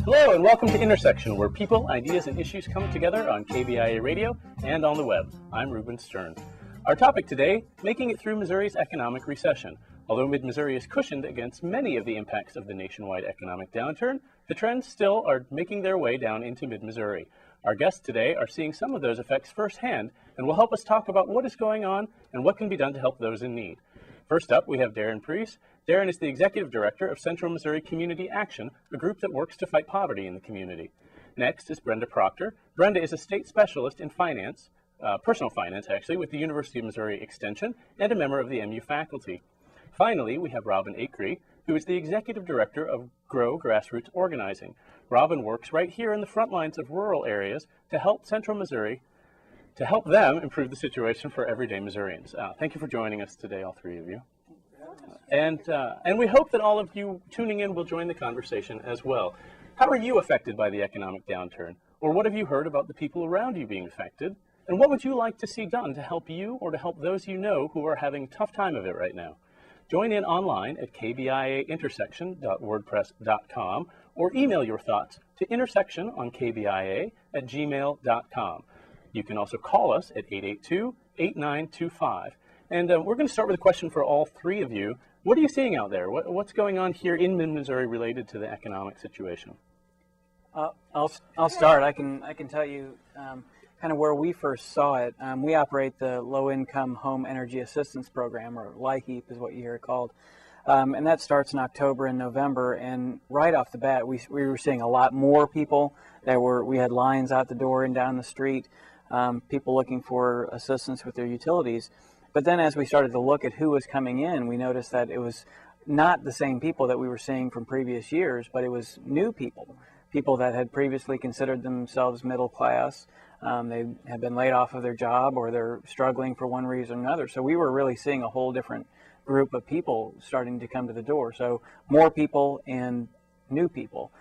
Hello and welcome to Intersection, where people, ideas, and issues come together on KBIA radio and on the web. I'm Ruben Stern. Our topic today, making it through Missouri's economic recession. Although Mid-Missouri is cushioned against many of the impacts of the nationwide economic downturn, the trends still are making their way down into Mid-Missouri. Our guests today are seeing some of those effects firsthand and will help us talk about what is going on and what can be done to help those in need. First up, we have Darin Preis. Darin is the Executive Director of Central Missouri Community Action, a group that works to fight poverty in the community. Next is Brenda Procter. Brenda is a state specialist in finance, personal finance actually, with the University of Missouri Extension and a member of the MU faculty. Finally, we have Acree, who is the Executive Director of Grassroots Organizing. Robin works right here in the front lines of rural areas to help Central Missouri, to help them improve the situation for everyday Missourians. Thank you for joining us today, all three of you. And we hope that all of you tuning in will join the conversation as well. How are you affected by the economic downturn? Or what have you heard about the people around you being affected? And what would you like to see done to help you or to help those you know who are having a tough time of it right now? Join in online at kbiaintersection.wordpress.com or email your thoughts to intersectiononkbia@gmail.com. You can also call us at 882-8925. And we're going to start with a question for all three of you. What are you seeing out there? What's going on here in Mid-Missouri related to the economic situation? I'll start. I can tell you kind of where we first saw it. We operate the Low Income Home Energy Assistance Program, or LIHEAP is what you hear it called. And that starts in October and November. And right off the bat, we were seeing a lot more people we had lines out the door and down the street, people looking for assistance with their utilities. But then as we started to look at who was coming in, we noticed that it was not the same people that we were seeing from previous years, but it was new people that had previously considered themselves middle class. They had been laid off of their job or they're struggling for one reason or another. So we were really seeing a whole different group of people starting to come to the door. So more people and new people.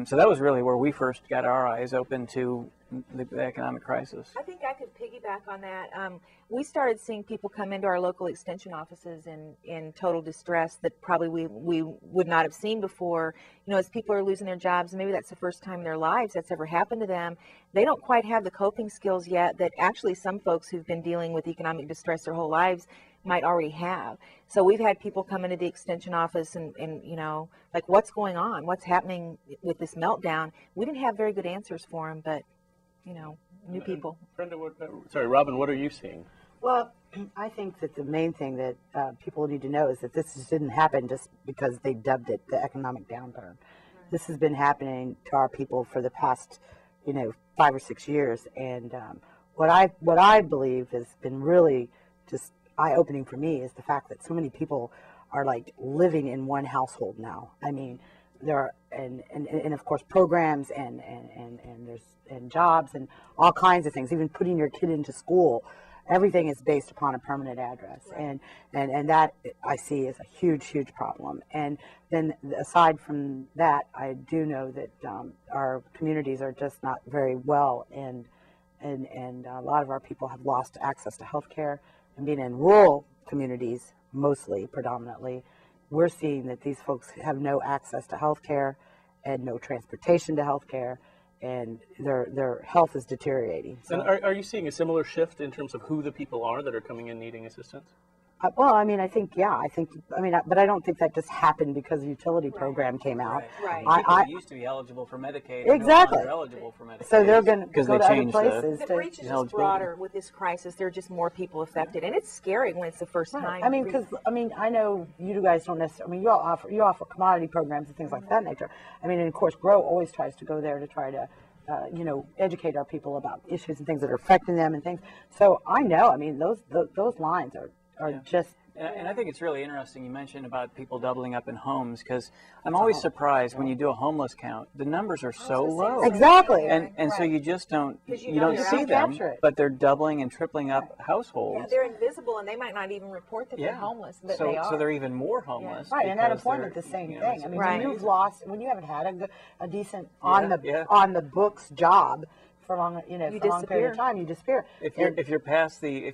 So that was really where we first got our eyes open to the economic crisis. I think I could piggyback on that. We started seeing people come into our local extension offices in total distress that probably we would not have seen before. You know, as people are losing their jobs, and maybe that's the first time in their lives that's ever happened to them, they don't quite have the coping skills yet that actually some folks who've been dealing with economic distress their whole lives might already have. So we've had people come into the extension office and you know, like, what's going on? What's happening with this meltdown? We didn't have very good answers for them, but, you know, new people. Brenda, Robin, what are you seeing? Well, I think that the main thing that people need to know is that this didn't happen just because they dubbed it the economic downturn. This has been happening to our people for the past, 5 or 6 years. And what I believe has been really just eye-opening for me is the fact that so many people are like living in one household now. I mean, there are and of course programs and there's jobs and all kinds of things. Even putting your kid into school, everything is based upon a permanent address, and that I see as a huge problem. And then aside from that, I do know that our communities are just not very well, and a lot of our people have lost access to health care. And being in rural communities, mostly, predominantly, we're seeing that these folks have no access to health care and no transportation to health care, and their health is deteriorating. So, and are you seeing a similar shift in terms of who the people are that are coming in needing assistance? Well, I mean, I think, but I don't think that just happened because the utility program came out. Right. People used to be eligible for Medicaid. Exactly. No longer eligible for Medicaid. So they're going to go to other places. The breach is just broader with this crisis. There are just more people affected, and it's scary when it's the first time. I mean, because I know you guys don't necessarily. I mean, you offer commodity programs and things like that nature. I mean, and of course, Grow always tries to go there to try to. Educate our people about issues and things that are affecting them and things. So I know. I mean, those lines are just. And I think it's really interesting you mentioned about people doubling up in homes, because I'm always surprised when you do a homeless count, the numbers are so low. Exactly. And so you just don't see them, but they're doubling and tripling up households. Yeah, they're invisible and they might not even report that they're homeless, but they are. So they're even more homeless. Yeah. Right, and unemployment the same thing. I mean, when you haven't had a decent on the books job for a long, you know, You for a long period of disappear. time, you disappear. If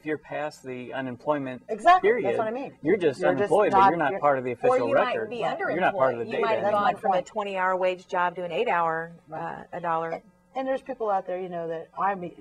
you're past the unemployment Exactly, period, that's what I mean. you're just You're just unemployed, but not- you're not you're- part of the Or official you record. might be You're not part of the underemployed. data. You might have anymore. gone my from a point. 20-hour wage job to an 8-hour a dollar. And there's people out there, you know, that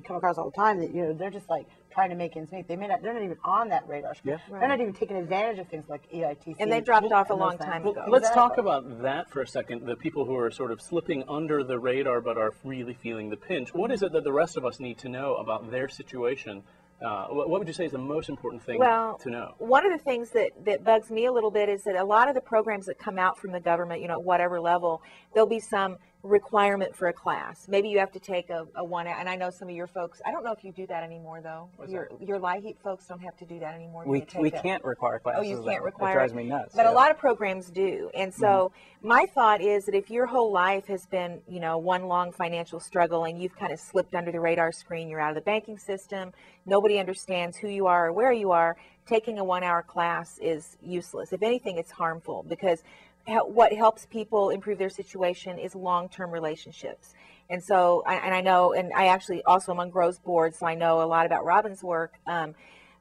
come across all the time that, you know, they're just like trying to make ends meet. They're not even on that radar screen. Yeah. They're not even taking advantage of things like EITC. And they dropped off a and those long things. time Well, ago. let's talk Exactly. about that for a second, the people who are sort of slipping under the radar but are really feeling the pinch. What is it that the rest of us need to know about their situation? What would you say is the most important thing to know? One of the things that bugs me a little bit is that a lot of the programs that come out from the government, you know, at whatever level, there'll be some requirement for a class. Maybe you have to take a one, and I know some of your folks, I don't know if you do that anymore though. Your LIHEAP folks don't have to do that anymore. We can't require classes. Oh, you can't though. require it. drives me nuts. But yeah. a lot of programs do. And so my thought is that if your whole life has been, you know, one long financial struggle and you've kind of slipped under the radar screen, you're out of the banking system, nobody understands who you are or where you are, taking a 1-hour class is useless. If anything, it's harmful because what helps people improve their situation is long-term relationships. And so, I know, and I actually also am on Grow's board, so I know a lot about Robin's work.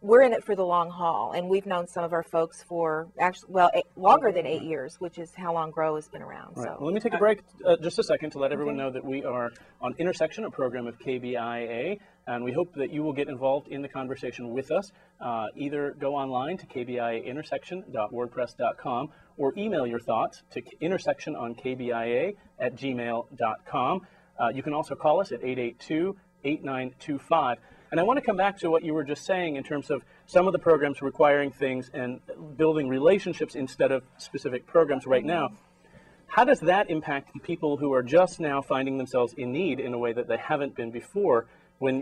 We're in it for the long haul, and we've known some of our folks for actually, longer than 8 years, which is how long Grow has been around. Right. So Well, let me take a break just a second to let everyone know that we are on Intersection, a program of KBIA, and we hope that you will get involved in the conversation with us. Either go online to kbiaintersection.wordpress.com or email your thoughts to intersectiononkbia@gmail.com. You can also call us at 882-8925. And I want to come back to what you were just saying in terms of some of the programs requiring things and building relationships instead of specific programs right now. How does that impact the people who are just now finding themselves in need in a way that they haven't been before when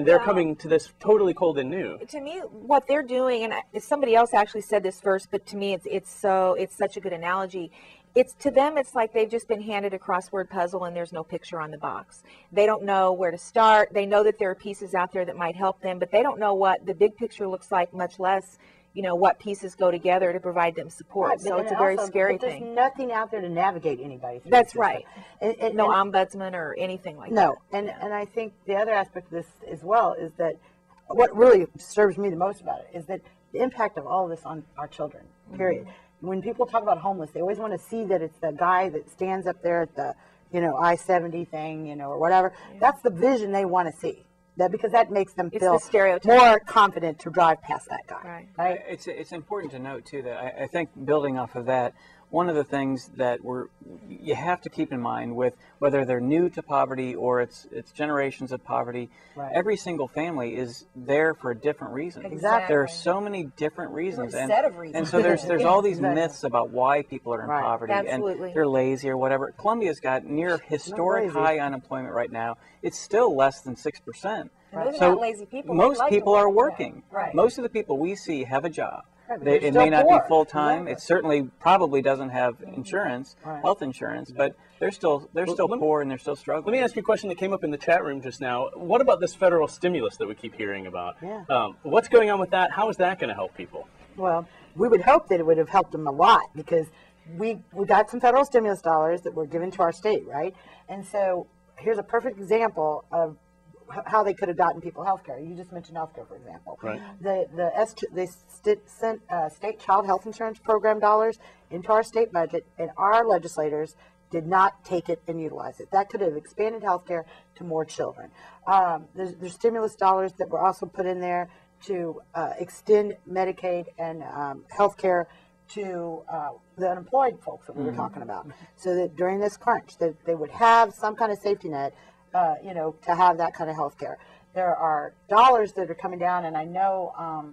they're coming to this totally cold and new? to me, what they're doing, and somebody else actually said this first, but to me, it's such a good analogy. It's to them, it's like they've just been handed a crossword puzzle and there's no picture on the box. They don't know where to start. They know that there are pieces out there that might help them, but they don't know what the big picture looks like, much less, you know, what pieces go together to provide them support. Right, So but it's a very scary there's thing. nothing out there to navigate anybody through. That's the system. right. And No ombudsman or anything like that. No, and I think the other aspect of this as well is that what really disturbs me the most about it is that the impact of all of this on our children, period. When people talk about homeless, they always want to see that it's the guy that stands up there at the, you know, I-70 thing, you know, or whatever. That's the vision they want to see. That because that makes them It's feel the stereotype. more confident to drive past that guy. Right. It's important to note too that I think building off of that, one of the things that you have to keep in mind with whether they're new to poverty or it's generations of poverty, every single family is there for a different reason. Exactly. There are so many different reasons, A set of reasons. and so there's all these Exactly. myths about why people are in poverty Absolutely. and they're lazy or whatever. Columbia's got near historic lazy. high unemployment right now. It's still less than 6%. And those are So not lazy people. They most like to people are work. working. Right. Most of the people we see have a job. Right, but they're It still may not poor. be full time. Exactly. It certainly probably doesn't have insurance, Right. health insurance, but they're still poor and they're still struggling. Let me ask you a question that came up in the chat room just now. What about this federal stimulus that we keep hearing about? Yeah. What's going on with that? How is that going to help people? Well, we would hope that it would have helped them a lot because we got some federal stimulus dollars that were given to our state, right? And so here's a perfect example of how they could have gotten people health care. You just mentioned health care, for example. Right. They sent state child health insurance program dollars into our state budget, and our legislators did not take it and utilize it. That could have expanded health care to more children. There's stimulus dollars that were also put in there to extend Medicaid and health care to the unemployed folks that we were talking about, so that during this crunch that they would have some kind of safety net, you know, to have that kind of health care. There are dollars that are coming down, and I know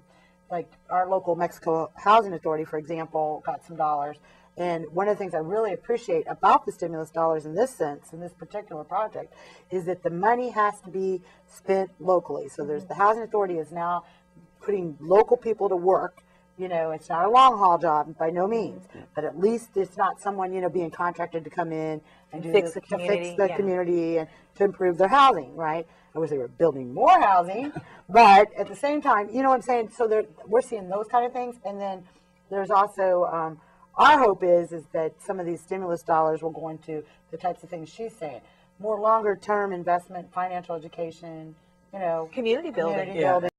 like our local Mexico Housing Authority, for example, got some dollars. And one of the things I really appreciate about the stimulus dollars in this sense, in this particular project, is that the money has to be spent locally. So there's the Housing Authority is now putting local people to work. You know, it's not a long haul job by no means, but at least it's not someone, you know, being contracted to come in and Fix the to community, fix the yeah. community and to improve their housing, right? I wish they were building more housing, but at the same time, you know what I'm saying? So we're seeing those kind of things. And then there's also, our hope is that some of these stimulus dollars will go into the types of things she's saying. more longer term investment, financial education, you know, Community building. community Yeah. building.